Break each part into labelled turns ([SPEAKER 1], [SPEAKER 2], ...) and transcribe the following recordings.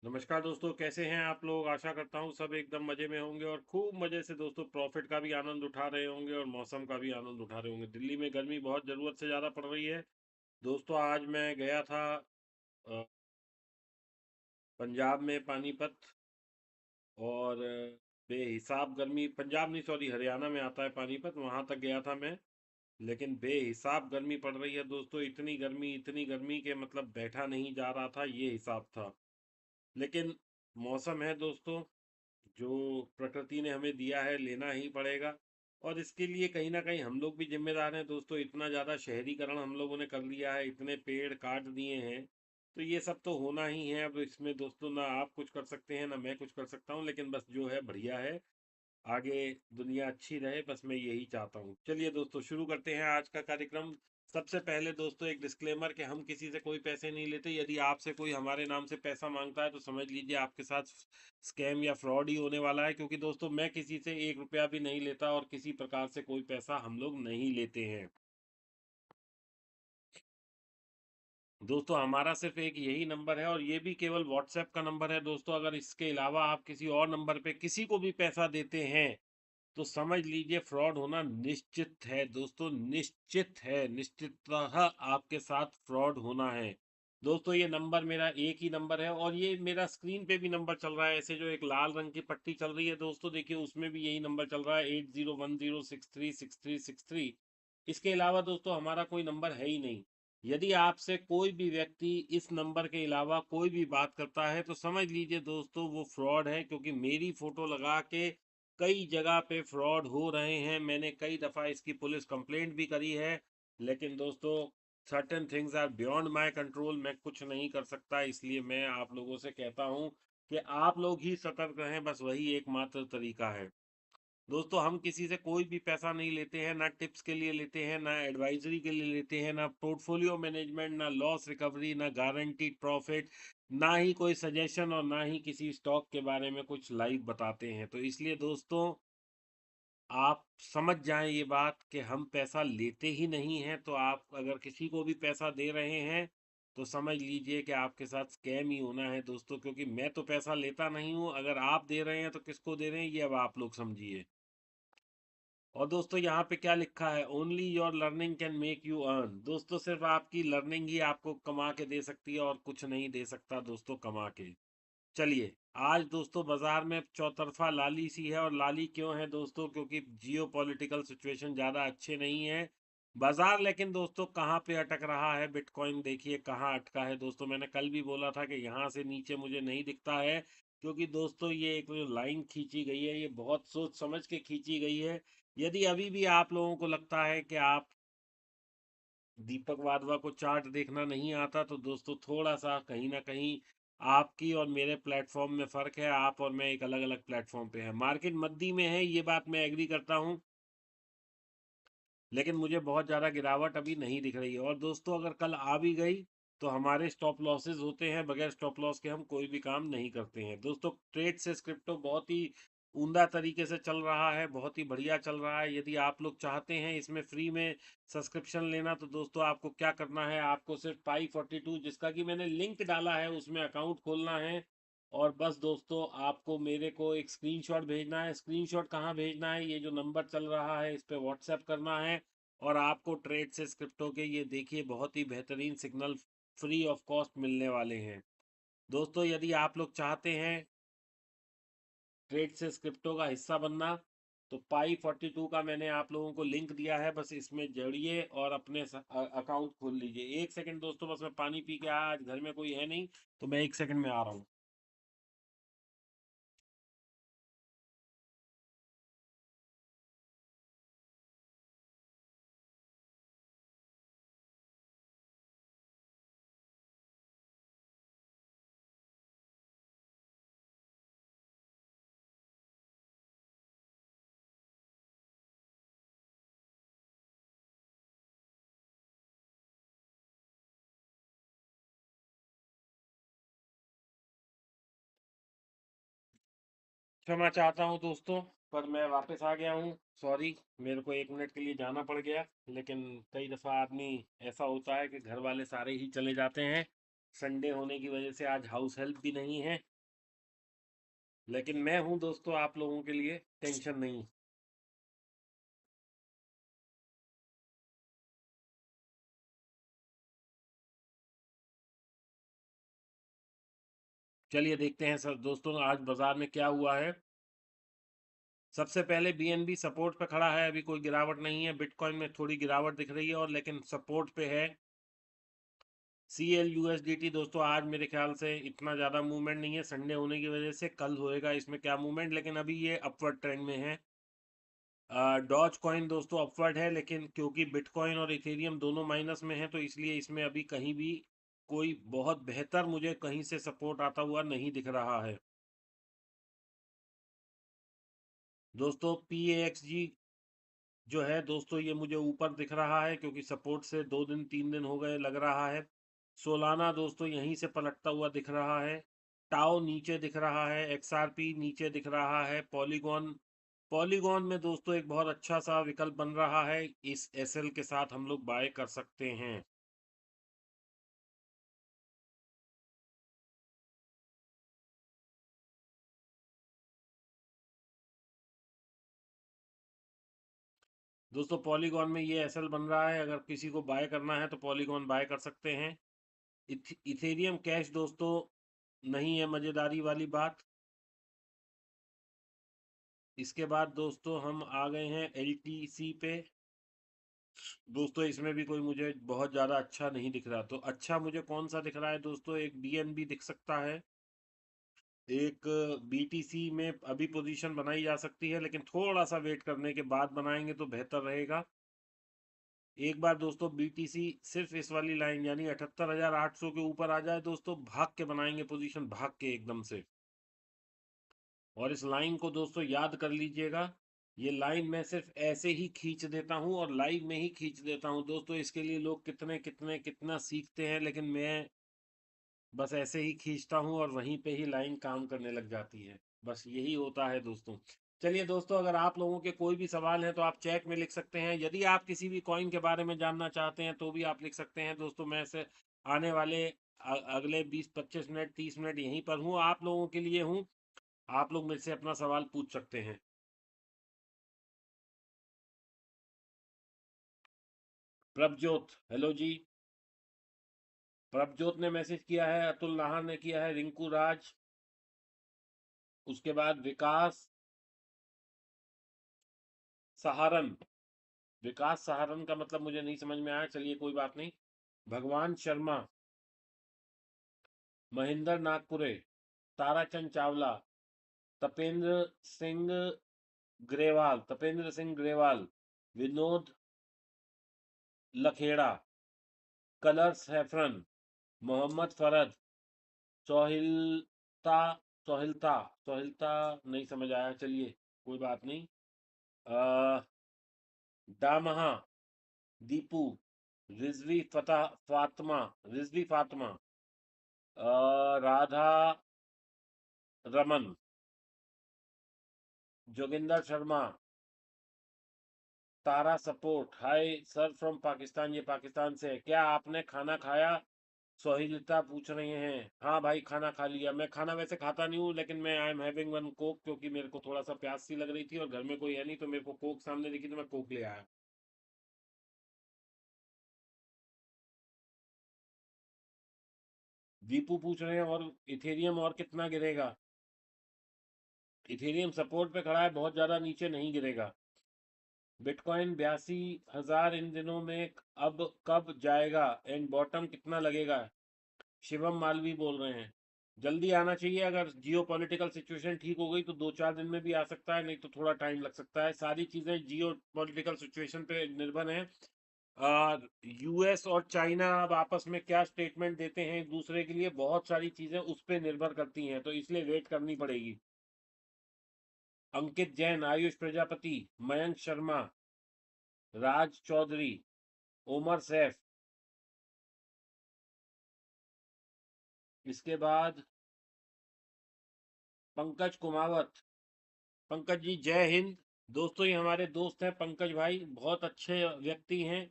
[SPEAKER 1] नमस्कार दोस्तों, कैसे हैं आप लोग। आशा करता हूँ सब एकदम मज़े में होंगे और खूब मज़े से दोस्तों प्रॉफिट का भी आनंद उठा रहे होंगे और मौसम का भी आनंद उठा रहे होंगे। दिल्ली में गर्मी बहुत ज़रूरत से ज़्यादा पड़ रही है दोस्तों। आज मैं गया था अ, पंजाब में पानीपत, और बेहिसाब गर्मी, पंजाब नहीं सॉरी हरियाणा में आता है पानीपत, वहाँ तक गया था मैं। लेकिन बेहिसाब गर्मी पड़ रही है दोस्तों, इतनी गर्मी के मतलब बैठा नहीं जा रहा था, ये हिसाब था। लेकिन मौसम है दोस्तों, जो प्रकृति ने हमें दिया है, लेना ही पड़ेगा। और इसके लिए कहीं ना कहीं हम लोग भी जिम्मेदार हैं दोस्तों। इतना ज़्यादा शहरीकरण हम लोगों ने कर लिया है, इतने पेड़ काट दिए हैं, तो ये सब तो होना ही है। अब इसमें दोस्तों ना आप कुछ कर सकते हैं ना मैं कुछ कर सकता हूँ, लेकिन बस जो है बढ़िया है। आगे दुनिया अच्छी रहे, बस मैं यही चाहता हूँ। चलिए दोस्तों, शुरू करते हैं आज का कार्यक्रम। सबसे पहले दोस्तों एक डिस्क्लेमर कि हम किसी से कोई पैसे नहीं लेते। यदि आपसे कोई हमारे नाम से पैसा मांगता है तो समझ लीजिए आपके साथ स्कैम या फ्रॉड ही होने वाला है, क्योंकि दोस्तों मैं किसी से 1 रुपया भी नहीं लेता और किसी प्रकार से कोई पैसा हम लोग नहीं लेते हैं। दोस्तों हमारा सिर्फ एक यही नंबर है और ये भी केवल व्हाट्सएप का नंबर है दोस्तों। अगर इसके अलावा आप किसी और नंबर पे किसी को भी पैसा देते हैं तो समझ लीजिए फ्रॉड होना निश्चित है दोस्तों, निश्चित है, निश्चितः आपके साथ फ्रॉड होना है। दोस्तों ये नंबर मेरा एक ही नंबर है और ये मेरा स्क्रीन पे भी नंबर चल रहा है, ऐसे जो एक लाल रंग की पट्टी चल रही है दोस्तों, देखिए उसमें भी यही नंबर चल रहा है, 8010636363। इसके अलावा दोस्तों हमारा कोई नंबर है ही नहीं। यदि आपसे कोई भी व्यक्ति इस नंबर के अलावा कोई भी बात करता है तो समझ लीजिए दोस्तों वो फ्रॉड है, क्योंकि मेरी फोटो लगा के कई जगह पे फ्रॉड हो रहे हैं। मैंने कई दफ़ा इसकी पुलिस कंप्लेंट भी करी है, लेकिन दोस्तों certain things are beyond my control, मैं कुछ नहीं कर सकता। इसलिए मैं आप लोगों से कहता हूं कि आप लोग ही सतर्क रहें, बस वही एकमात्र तरीका है। दोस्तों हम किसी से कोई भी पैसा नहीं लेते हैं, ना टिप्स के लिए लेते हैं, ना एडवाइजरी के लिए लेते हैं, ना पोर्टफोलियो मैनेजमेंट, ना लॉस रिकवरी, ना गारंटीड प्रॉफिट, ना ही कोई सजेशन, और ना ही किसी स्टॉक के बारे में कुछ लाइव बताते हैं। तो इसलिए दोस्तों आप समझ जाएं ये बात कि हम पैसा लेते ही नहीं हैं। तो आप अगर किसी को भी पैसा दे रहे हैं तो समझ लीजिए कि आपके साथ स्कैम ही होना है दोस्तों, क्योंकि मैं तो पैसा लेता नहीं हूं। अगर आप दे रहे हैं तो किसको दे रहे हैं ये अब आप लोग समझिए। और दोस्तों यहाँ पे क्या लिखा है, only your learning can make you earn. दोस्तों सिर्फ आपकी लर्निंग ही आपको कमा के दे सकती है और कुछ नहीं दे सकता दोस्तों कमा के। चलिए, आज दोस्तों बाजार में चौतरफा लाली सी है, और लाली क्यों है दोस्तों, क्योंकि जियो पॉलिटिकल सिचुएशन ज़्यादा अच्छे नहीं है। बाजार लेकिन दोस्तों कहाँ पे अटक रहा है, बिटकॉइन देखिए कहाँ अटका है दोस्तों। मैंने कल भी बोला था कि यहाँ से नीचे मुझे नहीं दिखता है, क्योंकि दोस्तों ये एक जो लाइन खींची गई है ये बहुत सोच समझ के खींची गई है। यदि अभी भी आप लोगों को लगता है कि आप दीपक वाधवा को चार्ट देखना नहीं आता, तो दोस्तों थोड़ा सा कहीं ना कहीं आपकी और मेरे प्लेटफॉर्म में फ़र्क है। आप और मैं एक अलग अलग प्लेटफॉर्म पे है, मार्केट मंदी में है, ये बात मैं एग्री करता हूँ, लेकिन मुझे बहुत ज़्यादा गिरावट अभी नहीं दिख रही है। और दोस्तों अगर कल आ भी गई तो हमारे स्टॉप लॉसेस होते हैं, बगैर स्टॉप लॉस के हम कोई भी काम नहीं करते हैं दोस्तों। ट्रेड से क्रिप्टो बहुत ही उम्दा तरीके से चल रहा है, बहुत ही बढ़िया चल रहा है। यदि आप लोग चाहते हैं इसमें फ्री में सब्सक्रिप्शन लेना तो दोस्तों आपको क्या करना है, आपको सिर्फ पाई 42 जिसका कि मैंने लिंक डाला है उसमें अकाउंट खोलना है। और बस दोस्तों आपको मेरे को एक स्क्रीनशॉट भेजना है। स्क्रीनशॉट कहाँ भेजना है, ये जो नंबर चल रहा है इस पे व्हाट्सएप करना है। और आपको ट्रेड से क्रिप्टो के ये देखिए बहुत ही बेहतरीन सिग्नल फ्री ऑफ कॉस्ट मिलने वाले हैं दोस्तों। यदि आप लोग चाहते हैं ट्रेड से क्रिप्टो का हिस्सा बनना तो पाई 42 का मैंने आप लोगों को लिंक दिया है, बस इसमें जुड़िए और अपने अकाउंट खोल लीजिए। एक सेकंड दोस्तों, बस मैं पानी पी के आया, आज घर में कोई है नहीं, तो मैं एक सेकंड में आ रहा हूँ। क्षमा चाहता हूँ दोस्तों, पर मैं वापस आ गया हूँ। सॉरी, मेरे को 1 मिनट के लिए जाना पड़ गया। लेकिन कई दफ़ा आदमी ऐसा होता है कि घर वाले सारे ही चले जाते हैं, संडे होने की वजह से आज हाउस हेल्प भी नहीं है। लेकिन मैं हूं दोस्तों आप लोगों के लिए, टेंशन नहीं। चलिए देखते हैं सर दोस्तों आज बाजार में क्या हुआ है। सबसे पहले बीएनबी सपोर्ट पे खड़ा है, अभी कोई गिरावट नहीं है। बिटकॉइन में थोड़ी गिरावट दिख रही है और लेकिन सपोर्ट पे है। CL USDT दोस्तों आज मेरे ख्याल से इतना ज़्यादा मूवमेंट नहीं है, संडे होने की वजह से। कल होएगा इसमें क्या मूवमेंट, लेकिन अभी ये अपवर्ड ट्रेंड में है। डॉज कॉइन दोस्तों अपवर्ड है, लेकिन क्योंकि बिटकॉइन और इथेरियम दोनों माइनस में है तो इसलिए इसमें अभी कहीं भी कोई बहुत बेहतर मुझे कहीं से सपोर्ट आता हुआ नहीं दिख रहा है। दोस्तों PAXG जो है दोस्तों ये मुझे ऊपर दिख रहा है, क्योंकि सपोर्ट से 2 दिन 3 दिन हो गए लग रहा है। सोलाना दोस्तों यहीं से पलटता हुआ दिख रहा है। टाओ नीचे दिख रहा है, XRP नीचे दिख रहा है। पॉलीगॉन, पॉलीगॉन में दोस्तों एक बहुत अच्छा सा विकल्प बन रहा है, इस SL के साथ हम लोग बाय कर सकते हैं। दोस्तों पॉलीगॉन में ये SL बन रहा है, अगर किसी को बाय करना है तो पॉलीगॉन बाय कर सकते हैं। इथेरियम कैश दोस्तों नहीं है, मज़ेदारी वाली बात। इसके बाद दोस्तों हम आ गए हैं LTC पे। दोस्तों इसमें भी कोई मुझे बहुत ज़्यादा अच्छा नहीं दिख रहा, तो अच्छा मुझे कौन सा दिख रहा है दोस्तों, एक BNB दिख सकता है, एक BTC में अभी पोजीशन बनाई जा सकती है, लेकिन थोड़ा सा वेट करने के बाद बनाएंगे तो बेहतर रहेगा। एक बार दोस्तों BTC सिर्फ इस वाली लाइन यानी 78,800 के ऊपर आ जाए दोस्तों, भाग के बनाएंगे पोजीशन, भाग के एकदम से। और इस लाइन को दोस्तों याद कर लीजिएगा, ये लाइन मैं सिर्फ ऐसे ही खींच देता हूँ और लाइव में ही खींच देता हूँ दोस्तों। इसके लिए लोग कितने कितने कितना सीखते हैं, लेकिन मैं बस ऐसे ही खींचता हूँ और वहीं पे ही लाइन काम करने लग जाती है। बस यही होता है दोस्तों। चलिए दोस्तों, अगर आप लोगों के कोई भी सवाल है तो आप चैट में लिख सकते हैं। यदि आप किसी भी कॉइन के बारे में जानना चाहते हैं तो भी आप लिख सकते हैं दोस्तों। मैं से आने वाले अगले 20 25 मिनट 30 मिनट यहीं पर हूँ, आप लोगों के लिए हूँ। आप लोग मेरे से अपना सवाल पूछ सकते हैं। प्रभजोत, हेलो जी। प्रभजोत ने मैसेज किया है, अतुल नाहर ने किया है, रिंकू राज, उसके बाद विकास सहारन। विकास सहारन का मतलब मुझे नहीं समझ में आया, चलिए कोई बात नहीं। भगवान शर्मा, महेंद्र नागपुरे, ताराचंद चावला, तपेंद्र सिंह ग्रेवाल, तपेंद्र सिंह ग्रेवाल, विनोद लखेड़ा, कलर्स हैफरन, मोहम्मद फरद, सोहिलता, सोहिलता, सोहिलता नहीं समझ आया, चलिए कोई बात नहीं। दामहा, Deepu, Rizvi Fatah, Fatima, Rizvi Fatima, Radha Raman, Joginder Sharma, Tara support, hi sir from Pakistan, ये पाकिस्तान से है। क्या आपने खाना खाया, सोहिलता पूछ रहे हैं। हाँ भाई खाना खा लिया। मैं खाना वैसे खाता नहीं हूँ, लेकिन मैं I am having one Coke, क्योंकि मेरे को थोड़ा सा प्यास सी लग रही थी और घर में कोई है नहीं, तो मेरे को कोक सामने दिखी तो मैं कोक ले आया। दीपू पूछ रहे हैं और इथेरियम और कितना गिरेगा। इथेरियम सपोर्ट पे खड़ा है, बहुत ज्यादा नीचे नहीं गिरेगा। बिटकॉइन 82,000 इन दिनों में, अब कब जाएगा एंड बॉटम कितना लगेगा। शिवम मालवी बोल रहे हैं, जल्दी आना चाहिए। अगर जियो पॉलिटिकल सिचुएशन ठीक हो गई तो 2 4 दिन में भी आ सकता है, नहीं तो थोड़ा टाइम लग सकता है। सारी चीज़ें जियो पॉलिटिकल सिचुएशन पे निर्भर हैं। और US और चाइना अब आपस में क्या स्टेटमेंट देते हैं एक दूसरे के लिए, बहुत सारी चीज़ें उस पर निर्भर करती हैं, तो इसलिए वेट करनी पड़ेगी। अंकित जैन, आयुष प्रजापति, मयंक शर्मा, राज चौधरी, उमर सैफ, इसके बाद पंकज कुमावत। पंकज जी जय हिंद। दोस्तों ये हमारे दोस्त हैं पंकज भाई, बहुत अच्छे व्यक्ति हैं।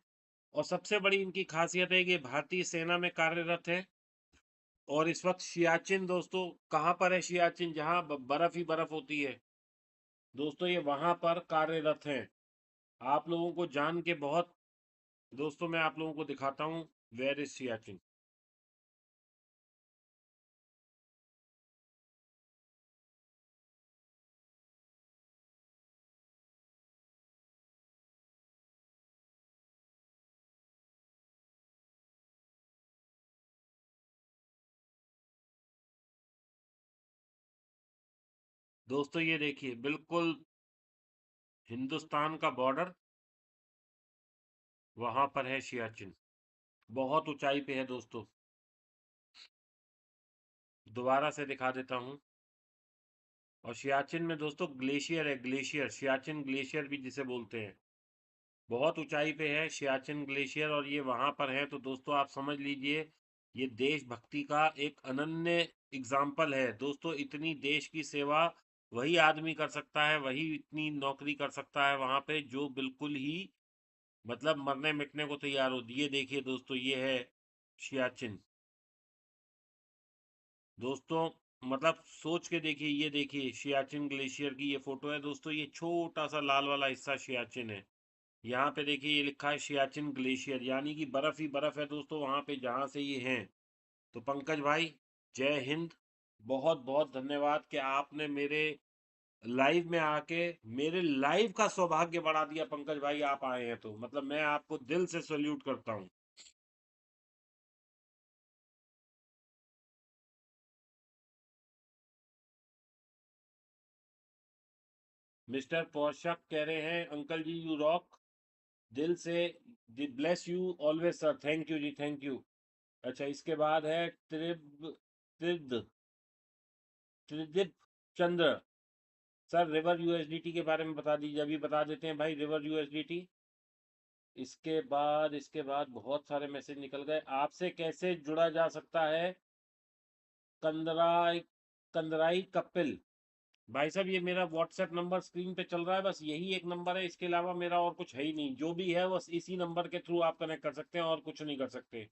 [SPEAKER 1] और सबसे बड़ी इनकी खासियत है कि ये भारतीय सेना में कार्यरत है। और इस वक्त सियाचिन दोस्तों कहाँ पर है? सियाचिन जहाँ बर्फ ही बर्फ होती है दोस्तों, ये वहां पर कार्यरत हैं। आप लोगों को जान के बहुत, दोस्तों मैं आप लोगों को दिखाता हूँ वेयर इज सियाचिन। दोस्तों ये देखिए बिल्कुल हिंदुस्तान का बॉर्डर, वहां पर है सियाचिन, बहुत ऊंचाई पे है दोस्तों। दोबारा से दिखा देता हूँ। और सियाचिन में दोस्तों ग्लेशियर है, ग्लेशियर, सियाचिन ग्लेशियर भी जिसे बोलते हैं, बहुत ऊंचाई पे है सियाचिन ग्लेशियर, और ये वहां पर है। तो दोस्तों आप समझ लीजिए ये देशभक्ति का एक अनन्य एग्जाम्पल है दोस्तों। इतनी देश की सेवा वही आदमी कर सकता है, वही इतनी नौकरी कर सकता है वहां पे, जो बिल्कुल ही मतलब मरने मिटने को तैयार हो। ये देखिए दोस्तों, ये है सियाचिन दोस्तों। मतलब सोच के देखिए, ये देखिए सियाचिन ग्लेशियर की ये फोटो है दोस्तों। ये छोटा सा लाल वाला हिस्सा सियाचिन है। यहाँ पे देखिए ये लिखा है सियाचिन ग्लेशियर, यानी कि बर्फ ही बर्फ है दोस्तों वहां पे जहाँ से ये हैं। तो पंकज भाई, जय हिंद। बहुत बहुत धन्यवाद कि आपने मेरे लाइव में आके मेरे लाइव का सौभाग्य बढ़ा दिया। पंकज भाई आप आए हैं तो मतलब मैं आपको दिल से सल्यूट करता हूँ। मिस्टर पौशक कह रहे हैं अंकल जी यू रॉक, दिल से, bless you always sir, thank you ji, thank you. अच्छा इसके बाद है त्रिद Tridip Chandra, sir river USDT के बारे में बता दीजिए। अभी बता देते हैं भाई रिवर यूएसडीटी। इसके बाद बहुत सारे मैसेज निकल गए। आपसे कैसे जुड़ा जा सकता है? कंदराई कंदराई कपिल भाई साहब, ये मेरा व्हाट्सएप नंबर स्क्रीन पे चल रहा है, बस यही एक नंबर है, इसके अलावा मेरा और कुछ है ही नहीं। जो भी है बस इसी नंबर के थ्रू आप कनेक्ट कर सकते हैं और कुछ नहीं कर सकते।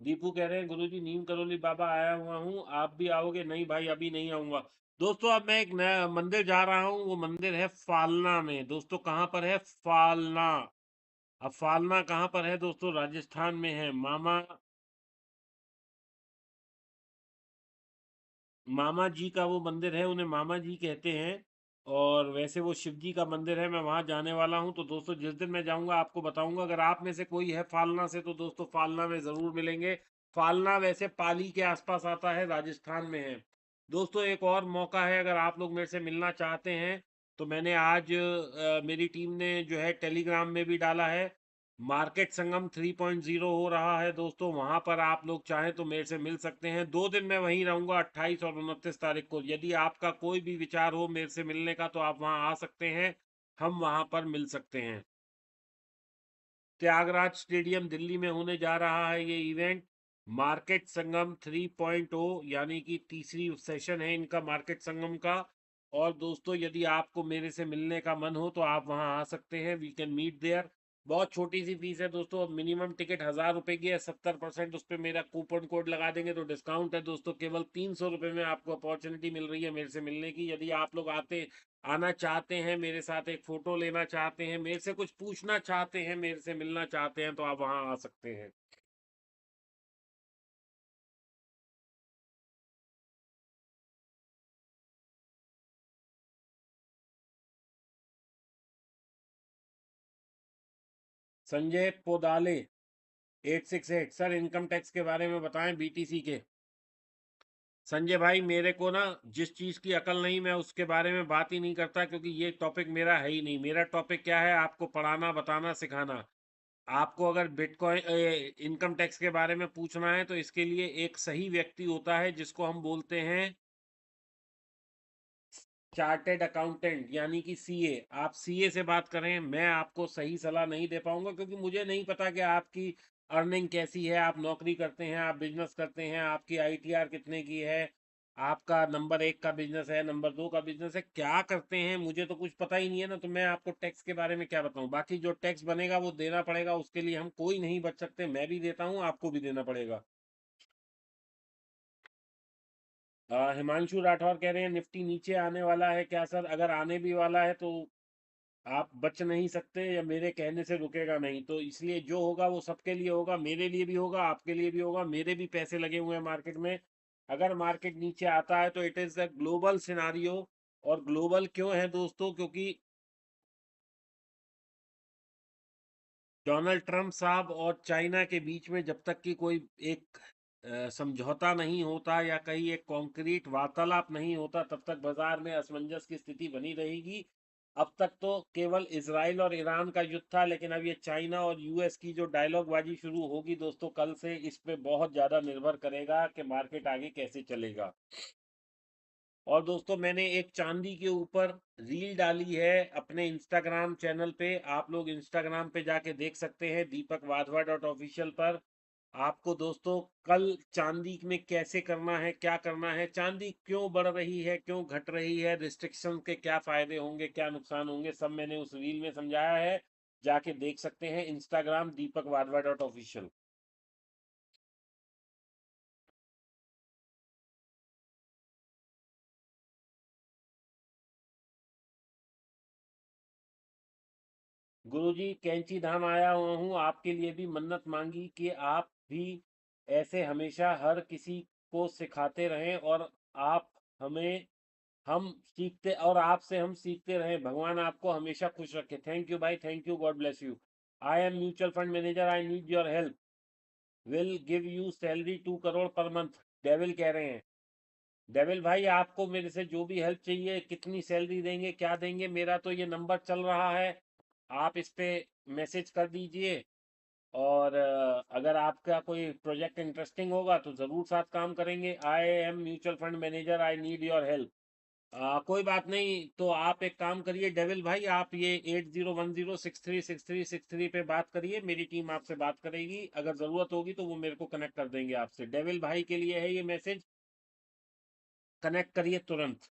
[SPEAKER 1] दीपू कह रहे हैं गुरुजी नीम करोली बाबा आया हुआ हूँ, आप भी आओगे? नहीं भाई अभी नहीं आऊंगा। दोस्तों अब मैं एक नया मंदिर जा रहा हूँ, वो मंदिर है फालना में दोस्तों। कहाँ पर है? फालना। अब फालना कहाँ पर है दोस्तों? राजस्थान में है। मामा मामा जी का वो मंदिर है, उन्हें मामा जी कहते हैं। और वैसे वो शिव जी का मंदिर है। मैं वहां जाने वाला हूं, तो दोस्तों जिस दिन मैं जाऊंगा आपको बताऊंगा। अगर आप में से कोई है फालना से तो दोस्तों फालना में जरूर मिलेंगे। फालना वैसे पाली के आसपास आता है, राजस्थान में है। दोस्तों एक और मौका है, अगर आप लोग मेरे से मिलना चाहते हैं तो मैंने आज मेरी टीम ने जो है टेलीग्राम में भी डाला है। मार्केट संगम 3.0 हो रहा है दोस्तों, वहां पर आप लोग चाहें तो मेरे से मिल सकते हैं। 2 दिन मैं वहीं रहूंगा, 28 और 29 तारीख को। यदि आपका कोई भी विचार हो मेरे से मिलने का तो आप वहां आ सकते हैं, हम वहां पर मिल सकते हैं। त्यागराज स्टेडियम दिल्ली में होने जा रहा है ये इवेंट, मार्केट संगम 3.0, यानी कि तीसरी सेशन है इनका मार्केट संगम का। और दोस्तों यदि आपको मेरे से मिलने का मन हो तो आप वहां आ सकते हैं, वी कैन मीट देयर। बहुत छोटी सी फीस है दोस्तों, मिनिमम टिकट 1000 रुपए की है। 70% उस पर मेरा कूपन कोड लगा देंगे तो डिस्काउंट है दोस्तों। केवल 300 रुपये में आपको अपॉर्चुनिटी मिल रही है मेरे से मिलने की। यदि आप लोग आना चाहते हैं, मेरे साथ एक फोटो लेना चाहते हैं, मेरे से कुछ पूछना चाहते हैं, मेरे से मिलना चाहते हैं, तो आप वहां आ सकते हैं। संजय पोदाले 868, सर इनकम टैक्स के बारे में बताएं बीटीसी के। संजय भाई मेरे को ना जिस चीज की अकल नहीं, मैं उसके बारे में बात ही नहीं करता, क्योंकि ये टॉपिक मेरा है ही नहीं। मेरा टॉपिक क्या है? आपको पढ़ाना, बताना, सिखाना। आपको अगर बिटकॉइन इनकम टैक्स के बारे में पूछना है तो इसके लिए एक सही व्यक्ति होता है जिसको हम बोलते हैं चार्टेड अकाउंटेंट, यानी कि सीए। आप सीए से बात करें, मैं आपको सही सलाह नहीं दे पाऊंगा, क्योंकि मुझे नहीं पता कि आपकी अर्निंग कैसी है, आप नौकरी करते हैं, आप बिजनेस करते हैं, आपकी आईटीआर कितने की है। आपका नंबर 1 का बिजनेस है, नंबर 2 का बिजनेस है, क्या करते हैं मुझे तो कुछ पता ही नहीं है ना, तो मैं आपको टैक्स के बारे में क्या बताऊं। बाकी जो टैक्स बनेगा वो देना पड़ेगा, उसके लिए हम कोई नहीं बच सकते, मैं भी देता हूं, आपको भी देना पड़ेगा। हिमांशु राठौर कह रहे हैं निफ्टी नीचे आने वाला है क्या सर? अगर आने भी वाला है तो आप बच नहीं सकते, या मेरे कहने से रुकेगा नहीं, तो इसलिए जो होगा वो सबके लिए होगा, मेरे लिए भी होगा, आपके लिए भी होगा, मेरे भी पैसे लगे हुए हैं मार्केट में। अगर मार्केट नीचे आता है तो it is the global scenario. और ग्लोबल क्यों है दोस्तों? क्योंकि डोनाल्ड ट्रंप साहब और चाइना के बीच में जब तक कि कोई एक समझौता नहीं होता, या कहीं एक कॉन्क्रीट वार्तालाप नहीं होता, तब तक बाजार में असमंजस की स्थिति बनी रहेगी। अब तक तो केवल इसराइल और ईरान का युद्ध था, लेकिन अब ये चाइना और यूएस की जो डायलॉग बाजी शुरू होगी दोस्तों कल से, इस पे बहुत ज्यादा निर्भर करेगा कि मार्केट आगे कैसे चलेगा। और दोस्तों मैंने एक चांदी के ऊपर रील डाली है अपने इंस्टाग्राम चैनल पे, आप लोग इंस्टाग्राम पे जाके देख सकते हैं, दीपक वाधवा डॉट ऑफिशियल पर। आपको दोस्तों कल चांदी में कैसे करना है, क्या करना है, चांदी क्यों बढ़ रही है, क्यों घट रही है, रिस्ट्रिक्शन के क्या फायदे होंगे, क्या नुकसान होंगे, सब मैंने उस रील में समझाया है। जाके देख सकते हैं, इंस्टाग्राम दीपक वाधवा डॉट ऑफिशियल। गुरुजी कैंची धाम आया हुआ हूँ, आपके लिए भी मन्नत मांगी कि आप भी ऐसे हमेशा हर किसी को सिखाते रहें, और आप हमें हम सीखते, और आपसे हम सीखते रहें। भगवान आपको हमेशा खुश रखे। थैंक यू भाई, thank you, God bless you. I am mutual fund manager, I need your help, will give you salary 2 crore per month. Devil कह रहे हैं। डेविल भाई आपको मेरे से जो भी हेल्प चाहिए, कितनी सैलरी देंगे, क्या देंगे, मेरा तो ये नंबर चल रहा है, आप इस पे मैसेज कर दीजिए। और अगर आपका कोई प्रोजेक्ट इंटरेस्टिंग होगा तो ज़रूर साथ काम करेंगे। I am mutual fund manager, I need your help. कोई बात नहीं, तो आप एक काम करिए डेविल भाई, आप ये 8010636363 पे बात करिए, मेरी टीम आपसे बात करेगी, अगर ज़रूरत होगी तो वो मेरे को कनेक्ट कर देंगे आपसे। डेविल भाई के लिए है ये मैसेज, कनेक्ट करिए तुरंत।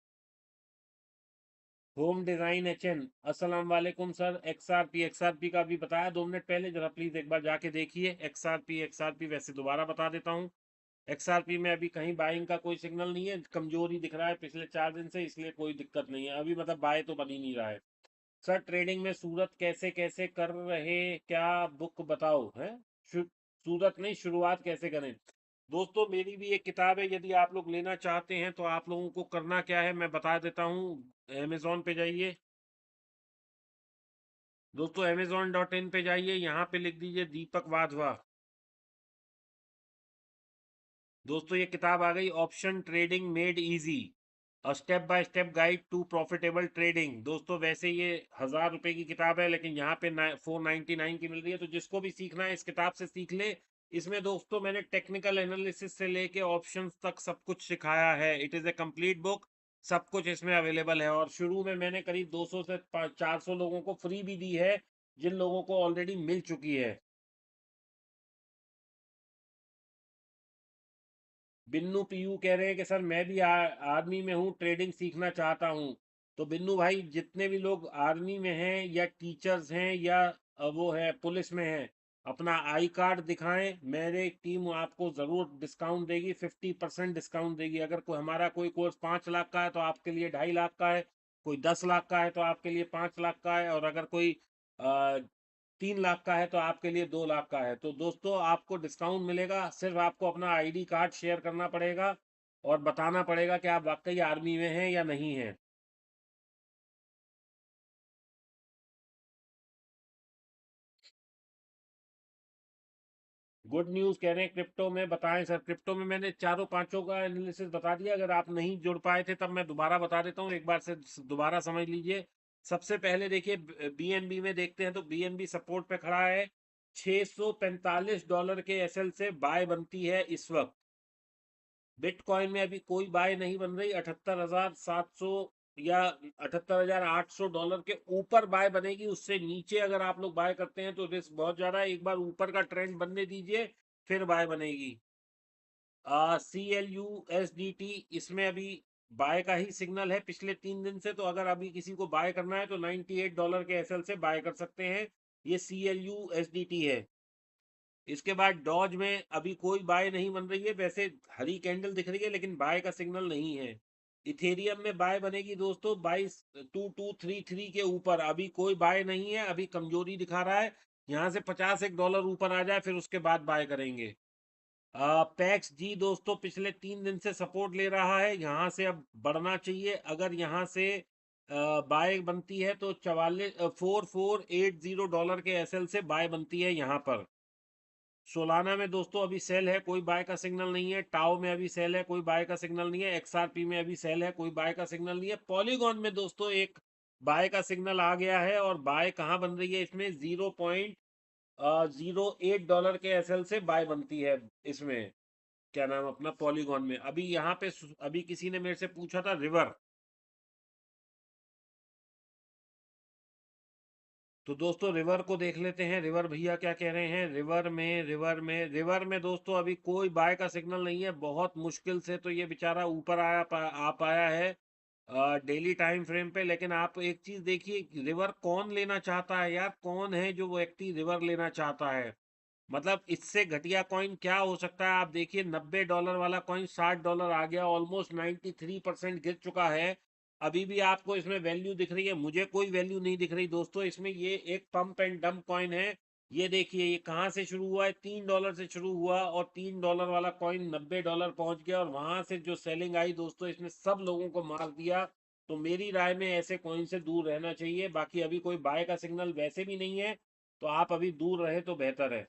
[SPEAKER 1] होम डिजाइन एचएन, अस्सलाम वालेकुम सर। एक्सआरपी का भी बताया 2 मिनट पहले, जरा प्लीज एक बार जाके देखिए। एक्सआरपी वैसे दोबारा बता देता हूँ। एक्सआरपी में अभी कहीं बाइंग का कोई सिग्नल नहीं है, कमजोरी दिख रहा है पिछले 4 दिन से, इसलिए कोई दिक्कत नहीं है अभी, मतलब बाय तो बन ही नहीं रहा है। सर ट्रेडिंग में सूरत कैसे कैसे कर रहे, क्या बुक बताओ है? सूरत नहीं, शुरुआत कैसे करें। दोस्तों मेरी भी एक किताब है, यदि आप लोग लेना चाहते हैं तो आप लोगों को करना क्या है मैं बता देता हूँ। अमेजोन पे जाइए दोस्तों, amazon.in पे जाइए, यहाँ पे लिख दीजिए दीपक वाधवा। दोस्तों ये किताब आ गई, option trading made easy, a step by step guide to profitable trading. दोस्तों वैसे ये 1000 रुपए की किताब है, लेकिन यहाँ पे 499 की मिल रही है, तो जिसको भी सीखना है इस किताब से सीख ले। इसमें दोस्तों मैंने टेक्निकल एनालिसिस से लेके ऑप्शंस तक सब कुछ सिखाया है, it is a complete book, सब कुछ इसमें अवेलेबल है। और शुरू में मैंने करीब 200 से 400 लोगों को फ्री भी दी है, जिन लोगों को ऑलरेडी मिल चुकी है। बिन्नू पीयू कह रहे हैं कि सर मैं भी आर्मी में हूँ, ट्रेडिंग सीखना चाहता हूँ। तो बिन्नू भाई जितने भी लोग आर्मी में हैं, या टीचर्स हैं, या वो है पुलिस में हैं, अपना आई कार्ड दिखाएं, मेरे टीम आपको ज़रूर डिस्काउंट देगी, 50% डिस्काउंट देगी। अगर कोई हमारा कोई कोर्स 5 लाख का है तो आपके लिए 2.5 लाख का है, कोई 10 लाख का है तो आपके लिए 5 लाख का है, और अगर कोई 3 लाख का है तो आपके लिए 2 लाख का है। तो दोस्तों आपको डिस्काउंट मिलेगा, सिर्फ आपको अपना आईडी कार्ड शेयर करना पड़ेगा, और बताना पड़ेगा कि आप वाकई आर्मी में हैं या नहीं हैं। गुड न्यूज़ कह रहे हैं क्रिप्टो में, बताएं सर। क्रिप्टो में मैंने चारों पांचों का एनालिसिस बता दिया, अगर आप नहीं जुड़ पाए थे तब मैं दोबारा बता देता हूँ, एक बार से दोबारा समझ लीजिए। सबसे पहले देखिए बीएनबी में देखते हैं, तो बीएनबी सपोर्ट पे खड़ा है, $645 के एसएल से बाय बनती है इस वक्त। बिटकॉइन में अभी कोई बाय नहीं बन रही, 78,700 या $78,800 के ऊपर बाय बनेगी, उससे नीचे अगर आप लोग बाय करते हैं तो रिस्क बहुत ज्यादा है, एक बार ऊपर का ट्रेंड बनने दीजिए फिर बाय बनेगी। CLUSDT, इसमें अभी बाय का ही सिग्नल है पिछले 3 दिन से, तो अगर अभी किसी को बाय करना है तो $98 के SL से बाय कर सकते हैं। ये CLUSDT है। इसके बाद डॉज में अभी कोई बाय नहीं बन रही है, वैसे हरी कैंडल दिख रही है लेकिन बाय का सिग्नल नहीं है। इथेरियम में बाय बनेगी दोस्तों 22,2233 के ऊपर, अभी कोई बाय नहीं है, अभी कमजोरी दिखा रहा है। यहाँ से $50 ऊपर आ जाए फिर उसके बाद बाय करेंगे। पैक्स जी दोस्तों पिछले 3 दिन से सपोर्ट ले रहा है, यहाँ से अब बढ़ना चाहिए। अगर यहाँ से बाय बनती है तो 4480 के SL से बाय बनती है यहाँ पर। सोलाना में दोस्तों अभी सेल है, कोई बाय का सिग्नल नहीं है। टाओ में अभी सेल है, कोई बाय का सिग्नल नहीं है। XRP में अभी सेल है, कोई बाय का सिग्नल नहीं है। पॉलीगॉन में दोस्तों एक बाय का सिग्नल आ गया है, और बाय कहाँ बन रही है इसमें, $0.08 के SL से बाय बनती है इसमें, क्या नाम अपना, पॉलीगॉन में। अभी यहाँ पे अभी किसी ने मेरे से पूछा था रिवर, तो दोस्तों रिवर को देख लेते हैं। रिवर भैया क्या कह रहे हैं। रिवर में दोस्तों अभी कोई बाय का सिग्नल नहीं है, बहुत मुश्किल से तो ये बेचारा ऊपर आ पाया है डेली टाइम फ्रेम पे। लेकिन आप एक चीज देखिए, रिवर कौन लेना चाहता है यार, कौन है जो व्यक्ति रिवर लेना चाहता है। मतलब इससे घटिया कॉइन क्या हो सकता है। आप देखिए $90 वाला कॉइन $60 आ गया, ऑलमोस्ट 93% गिर चुका है। अभी भी आपको इसमें वैल्यू दिख रही है, मुझे कोई वैल्यू नहीं दिख रही दोस्तों इसमें। ये एक पंप एंड डंप कॉइन है। ये देखिए ये कहाँ से शुरू हुआ है, $3 से शुरू हुआ, और $3 वाला कॉइन $90 पहुंच गया, और वहां से जो सेलिंग आई दोस्तों इसने सब लोगों को मार दिया। तो मेरी राय में ऐसे कॉइन से दूर रहना चाहिए। बाकी अभी कोई बाय का सिग्नल वैसे भी नहीं है, तो आप अभी दूर रहे तो बेहतर है।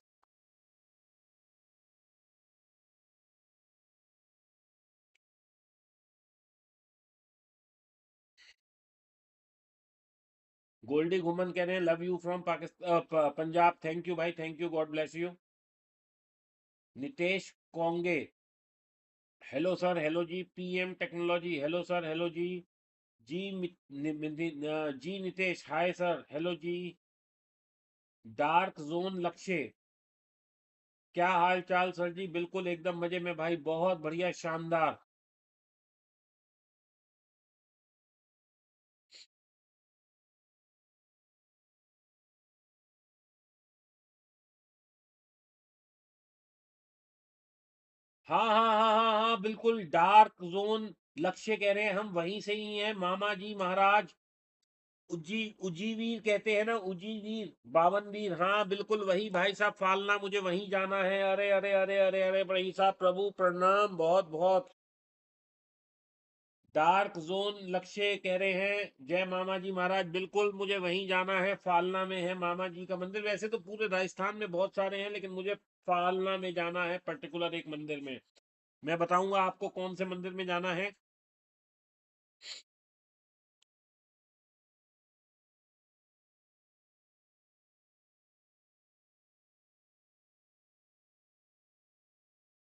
[SPEAKER 1] गोल्डी घुमन कह रहे हैं love you from Pakistan, Punjab. Thank you भाई, thank you, God bless you. Nitesh Konge, hello sir, hello जी। PM technology, hello sir, hello जी। जी जी नितेश, हाय सर, हेलो जी। डार्क जोन लक्ष्य, क्या हाल चाल सर जी, बिल्कुल एकदम मजे में भाई, बहुत बढ़िया, शानदार। हाँ हाँ हाँ हाँ हाँ, बिल्कुल डार्क जोन लक्ष्य कह रहे हैं, हम वहीं से ही हैं मामा जी महाराज। उजीवीर कहते हैं ना, उजीवीर, 52 वीर, हाँ बिल्कुल वही भाई साहब, फालना मुझे वहीं जाना है। अरे अरे अरे अरे अरे भाई साहब, प्रभु प्रणाम, बहुत बहुत। डार्क जोन लक्ष्य कह रहे हैं जय मामा जी महाराज, बिल्कुल मुझे वहीं जाना है। फालना में है मामा जी का मंदिर, वैसे तो पूरे राजस्थान में बहुत सारे हैं, लेकिन मुझे फालना में जाना है पर्टिकुलर एक मंदिर में। मैं बताऊंगा आपको कौन से मंदिर में जाना है।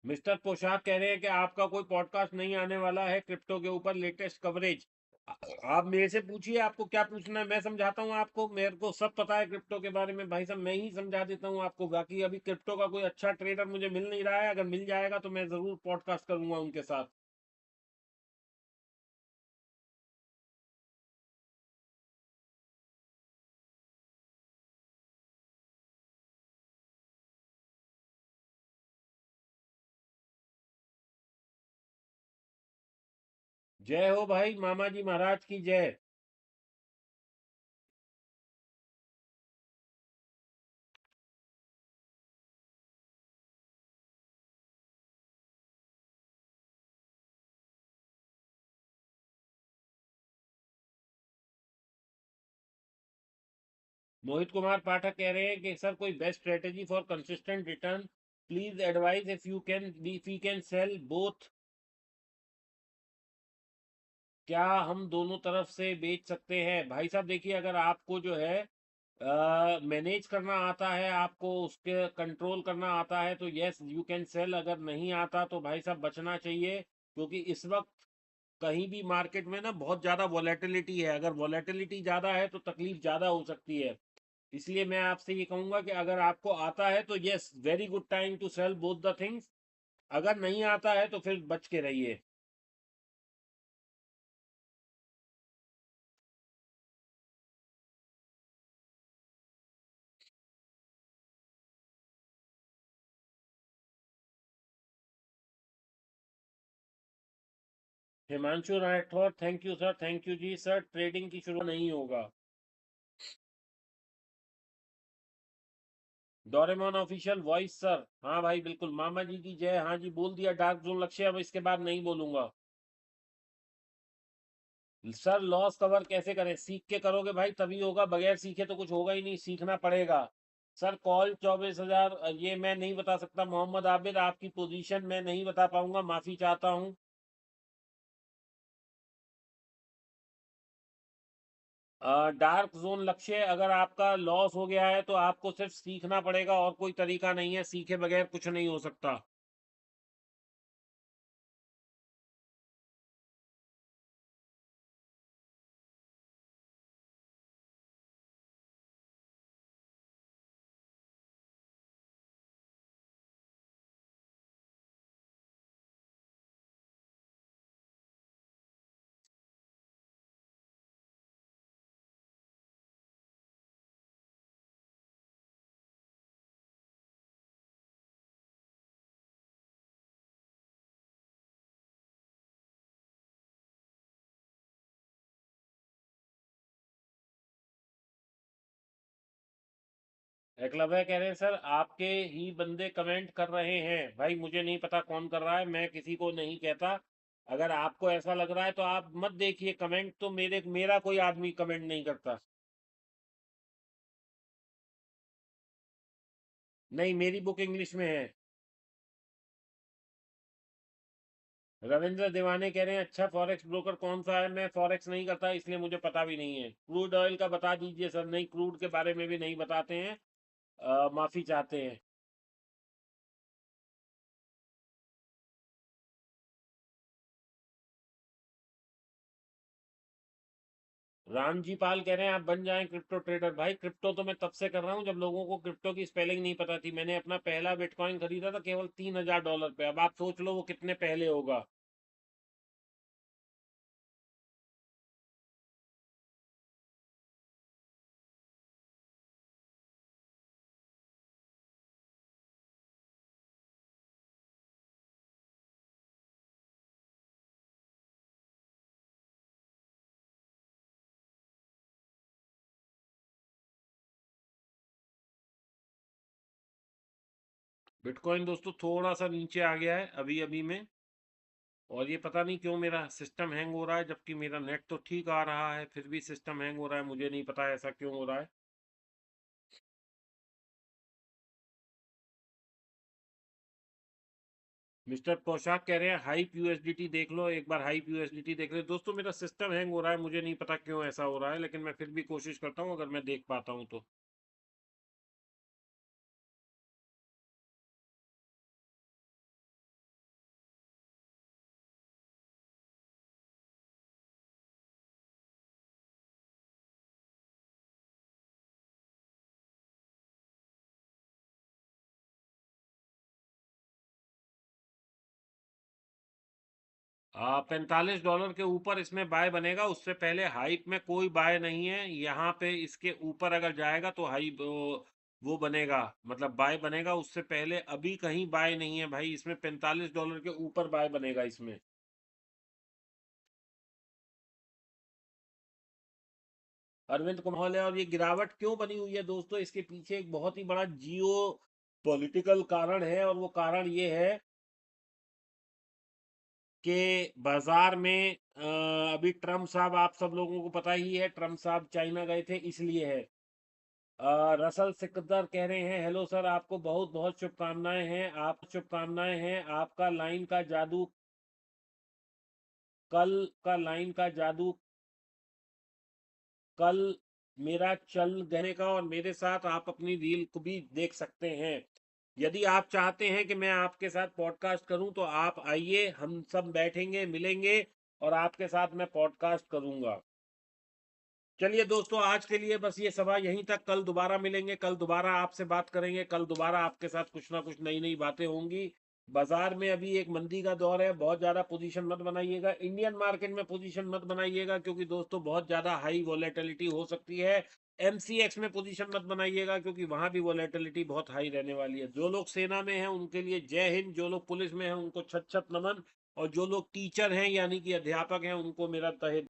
[SPEAKER 1] मिस्टर पोशाक कह रहे हैं कि आपका कोई पॉडकास्ट नहीं आने वाला है क्रिप्टो के ऊपर, लेटेस्ट कवरेज। आप मेरे से पूछिए, आपको क्या पूछना है, मैं समझाता हूँ आपको। मेरे को सब पता है क्रिप्टो के बारे में भाई साहब, मैं ही समझा देता हूँ आपको। बाकी अभी क्रिप्टो का कोई अच्छा ट्रेडर मुझे मिल नहीं रहा है, अगर मिल जाएगा तो मैं जरूर पॉडकास्ट करूंगा उनके साथ। जय हो भाई, मामा जी महाराज की जय। मोहित कुमार पाठक कह रहे हैं कि सर कोई best strategy for consistent return, please advice if you can sell both. क्या हम दोनों तरफ से बेच सकते हैं भाई साहब। देखिए अगर आपको जो है मैनेज करना आता है, आपको उसके कंट्रोल करना आता है, तो यस यू कैन सेल। अगर नहीं आता तो भाई साहब बचना चाहिए, क्योंकि इस वक्त कहीं भी मार्केट में ना बहुत ज़्यादा वॉलेटिलिटी है। अगर वॉलेटिलिटी ज़्यादा है तो तकलीफ ज़्यादा हो सकती है। इसलिए मैं आपसे ये कहूंगा कि अगर आपको आता है तो yes, very good time to sell both the things. अगर नहीं आता है तो फिर बच के रहिए। Himanshu Rathore, thank you sir, thank you ji. Sir trading की शुरू नहीं होगा। डोरेमोन ऑफिशियल वॉइस सर, हाँ भाई बिल्कुल। मामा जी की जय, हाँ जी बोल दिया डार्क जोन लक्ष्य, अब इसके बाद नहीं बोलूंगा। सर लॉस कवर कैसे करें? सीख के करोगे भाई तभी होगा, बगैर सीखे तो कुछ होगा ही नहीं, सीखना पड़ेगा। सर कॉल 24,000 ये मैं नहीं बता सकता मोहम्मद आबिद, आपकी पोजीशन मैं नहीं बता पाऊंगा, माफी चाहता हूँ। डार्क जोन लक्ष्य, अगर आपका लॉस हो गया है तो आपको सिर्फ सीखना पड़ेगा, और कोई तरीका नहीं है, सीखे बगैर कुछ नहीं हो सकता। एकलव्य कह रहे हैं सर आपके ही बंदे कमेंट कर रहे हैं। भाई मुझे नहीं पता कौन कर रहा है, मैं किसी को नहीं कहता। अगर आपको ऐसा लग रहा है तो आप मत देखिए कमेंट, तो मेरा कोई आदमी कमेंट नहीं करता। नहीं, मेरी बुक इंग्लिश में है। रविंद्र दीवाने कह रहे हैं अच्छा फॉरेक्स ब्रोकर कौन सा है? मैं फॉरेक्स नहीं करता इसलिए मुझे पता भी नहीं है। क्रूड ऑयल का बता दीजिए सर। नहीं, क्रूड के बारे में भी नहीं बताते हैं। माफी चाहते हैं। रामजी पाल कह रहे हैं आप बन जाएं क्रिप्टो ट्रेडर। भाई क्रिप्टो तो मैं तब से कर रहा हूं जब लोगों को क्रिप्टो की स्पेलिंग नहीं पता थी। मैंने अपना पहला बिटकॉइन खरीदा था केवल $3,000 पे। अब आप सोच लो वो कितने पहले होगा। बिटकॉइन दोस्तों थोड़ा सा नीचे आ गया है अभी अभी में। और ये पता नहीं क्यों मेरा सिस्टम हैंग हो रहा है, जबकि मेरा नेट तो ठीक आ रहा है, फिर भी सिस्टम हैंग हो रहा है। मुझे नहीं पता ऐसा क्यों हो रहा है। मिस्टर पोशाक कह रहे हैं हाइप यूएसडीटी देख लो एक बार। हाइप यूएसडीटी देख ले दोस्तों। मेरा सिस्टम हैंग हो रहा है, मुझे नहीं पता क्यों ऐसा हो रहा है, लेकिन मैं फिर भी कोशिश करता हूँ अगर मैं देख पाता हूँ तो। $45 के ऊपर इसमें बाय बनेगा, उससे पहले हाइप में कोई बाय नहीं है। यहाँ पे इसके ऊपर अगर जाएगा तो हाई वो बनेगा, मतलब बाय बनेगा। उससे पहले अभी कहीं बाय नहीं है भाई इसमें। $45 के ऊपर बाय बनेगा इसमें। अरविंद कुमार है। और ये गिरावट क्यों बनी हुई है दोस्तों? इसके पीछे एक बहुत ही बड़ा जियो पॉलिटिकल कारण है, और वो कारण ये है कि बाजार में अभी ट्रम्प साहब, आप सब लोगों को पता ही है, ट्रम्प साहब चाइना गए थे इसलिए है। रसल सिकदर कह रहे हैं हेलो सर, आपको बहुत बहुत शुभकामनाएं हैं। आप शुभकामनाएं हैं। आपका लाइन का जादू, कल का लाइन का जादू कल मेरा चल गने का। और मेरे साथ आप अपनी रील को भी देख सकते हैं। यदि आप चाहते हैं कि मैं आपके साथ पॉडकास्ट करूं तो आप आइए, हम सब बैठेंगे मिलेंगे और आपके साथ मैं पॉडकास्ट करूंगा। चलिए दोस्तों, आज के लिए बस ये सभा यहीं तक। कल दोबारा मिलेंगे, कल दोबारा आपसे बात करेंगे, कल दोबारा आपके साथ कुछ ना कुछ नई नई बातें होंगी। बाजार में अभी एक मंदी का दौर है, बहुत ज्यादा पोजीशन मत बनाइएगा, इंडियन मार्केट में पोजीशन मत बनाइएगा, क्योंकि दोस्तों बहुत ज्यादा हाई वॉलेटिलिटी हो सकती है। एमसीएक्स में पोजीशन मत बनाइएगा, क्योंकि वहां भी वॉलेटिलिटी बहुत हाई रहने वाली है। जो लोग सेना में हैं उनके लिए जय हिंद, जो लोग पुलिस में हैं उनको छत छत नमन, और जो लोग टीचर हैं यानी कि अध्यापक हैं उनको मेरा तहे